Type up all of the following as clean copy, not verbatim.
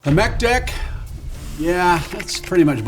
The Meck Dec? Yeah, that's pretty much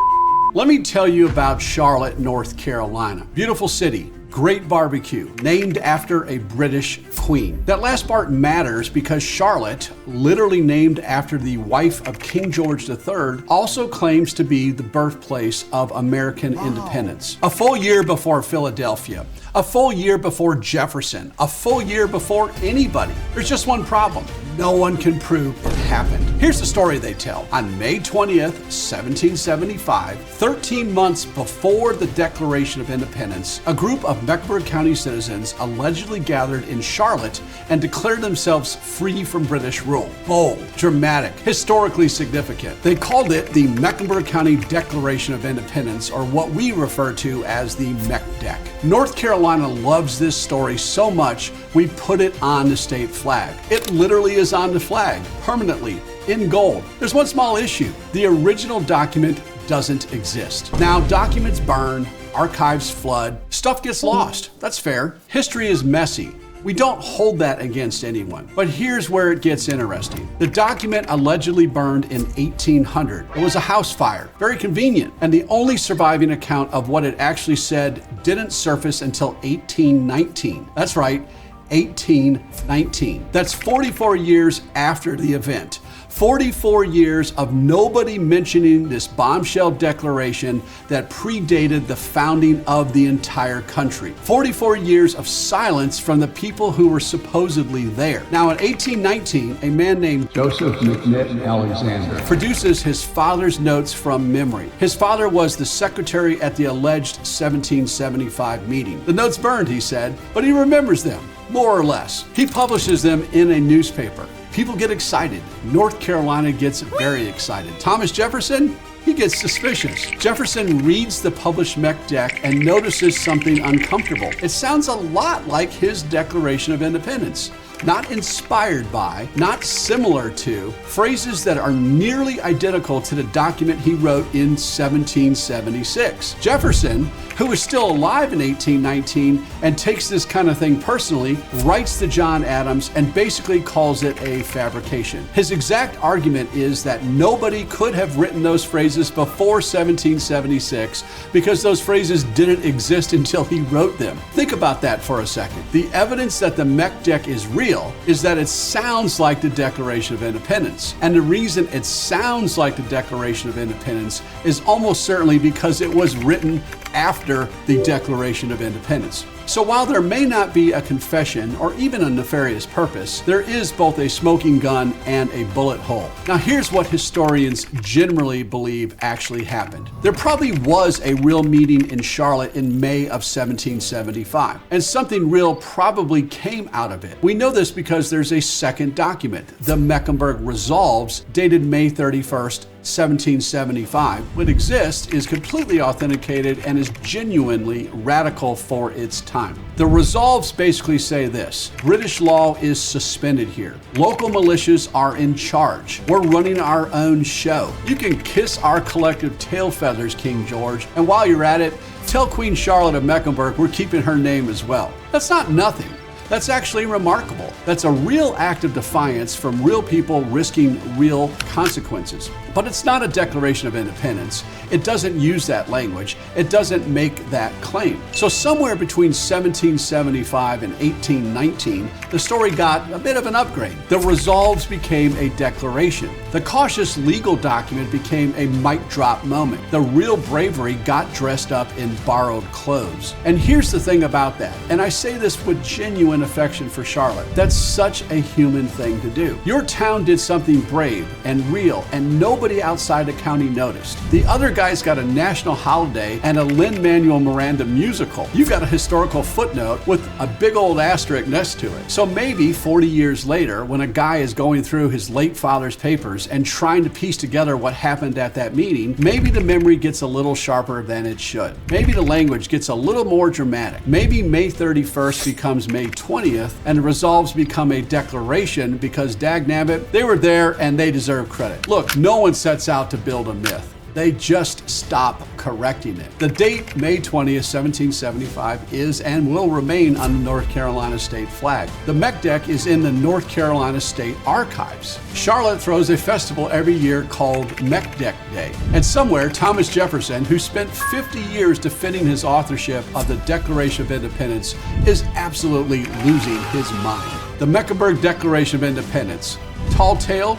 Let me tell you about Charlotte, North Carolina. Beautiful city, great barbecue, named after a British queen. That last part matters because Charlotte, literally named after the wife of King George III, also claims to be the birthplace of American independence. A full year before Philadelphia, a full year before Jefferson, a full year before anybody. There's just one problem. No one can prove it happened. Here's the story they tell. On May 20th, 1775, 13 months before the Declaration of Independence, a group of Mecklenburg County citizens allegedly gathered in Charlotte and declared themselves free from British rule. Bold, dramatic, historically significant. They called it the Mecklenburg County Declaration of Independence, or what we refer to as the Meck Dec. North Carolina loves this story so much, we put it on the state flag. It literally is on the flag, permanently, in gold. There's one small issue. The original document doesn't exist. Now, documents burn, archives flood, stuff gets lost. That's fair. History is messy. We don't hold that against anyone. But here's where it gets interesting. The document allegedly burned in 1800. It was a house fire, very convenient. And the only surviving account of what it actually said didn't surface until 1819. That's right, 1819. That's 44 years after the event. 44 years of nobody mentioning this bombshell declaration that predated the founding of the entire country. 44 years of silence from the people who were supposedly there. Now in 1819, a man named Joseph McNitt Alexander produces his father's notes from memory. His father was the secretary at the alleged 1775 meeting. The notes burned, he said, but he remembers them, more or less. He publishes them in a newspaper. People get excited. North Carolina gets very excited. Thomas Jefferson, he gets suspicious. Jefferson reads the published Meck Dec and notices something uncomfortable. It sounds a lot like his Declaration of Independence. Not inspired by, not similar to, phrases that are nearly identical to the document he wrote in 1776. Jefferson, who was still alive in 1819 and takes this kind of thing personally, writes to John Adams and basically calls it a fabrication. His exact argument is that nobody could have written those phrases before 1776 because those phrases didn't exist until he wrote them. Think about that for a second. The evidence that the Meck Dec is real is that it sounds like the Declaration of Independence. And the reason it sounds like the Declaration of Independence is almost certainly because it was written after the Declaration of Independence. So while there may not be a confession or even a nefarious purpose, there is both a smoking gun and a bullet hole. Now here's what historians generally believe actually happened. There probably was a real meeting in Charlotte in May of 1775, and something real probably came out of it. We know this because there's a second document, the Mecklenburg Resolves, dated May 31st, 1775. What exists is completely authenticated and is genuinely radical for its time. The resolves basically say this: British law is suspended here. Local militias are in charge. We're running our own show. You can kiss our collective tail feathers, King George, and while you're at it, tell Queen Charlotte of Mecklenburg we're keeping her name as well. That's not nothing. That's actually remarkable. That's a real act of defiance from real people risking real consequences. But it's not a Declaration of Independence. It doesn't use that language. It doesn't make that claim. So somewhere between 1775 and 1819, the story got a bit of an upgrade. The resolves became a declaration. The cautious legal document became a mic drop moment. The real bravery got dressed up in borrowed clothes. And here's the thing about that, and I say this with genuine affection for Charlotte, that's such a human thing to do. Your town did something brave and real, and nobody outside the county noticed. The other guy's got a national holiday and a Lin-Manuel Miranda musical. You got a historical footnote with a big old asterisk next to it. So maybe 40 years later, when a guy is going through his late father's papers and trying to piece together what happened at that meeting, maybe the memory gets a little sharper than it should. Maybe the language gets a little more dramatic. Maybe May 31st becomes May 20th and the resolves become a declaration because dagnabbit, they were there and they deserve credit. Look, no one sets out to build a myth. They just stop correcting it. The date, May 20th, 1775, is and will remain on the North Carolina state flag. The Meck Dec is in the North Carolina State Archives. Charlotte throws a festival every year called Meck Dec Day. And somewhere, Thomas Jefferson, who spent 50 years defending his authorship of the Declaration of Independence, is absolutely losing his mind. The Mecklenburg Declaration of Independence. Tall tale,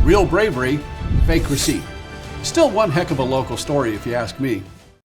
real bravery, fake receipt. Still one heck of a local story if you ask me.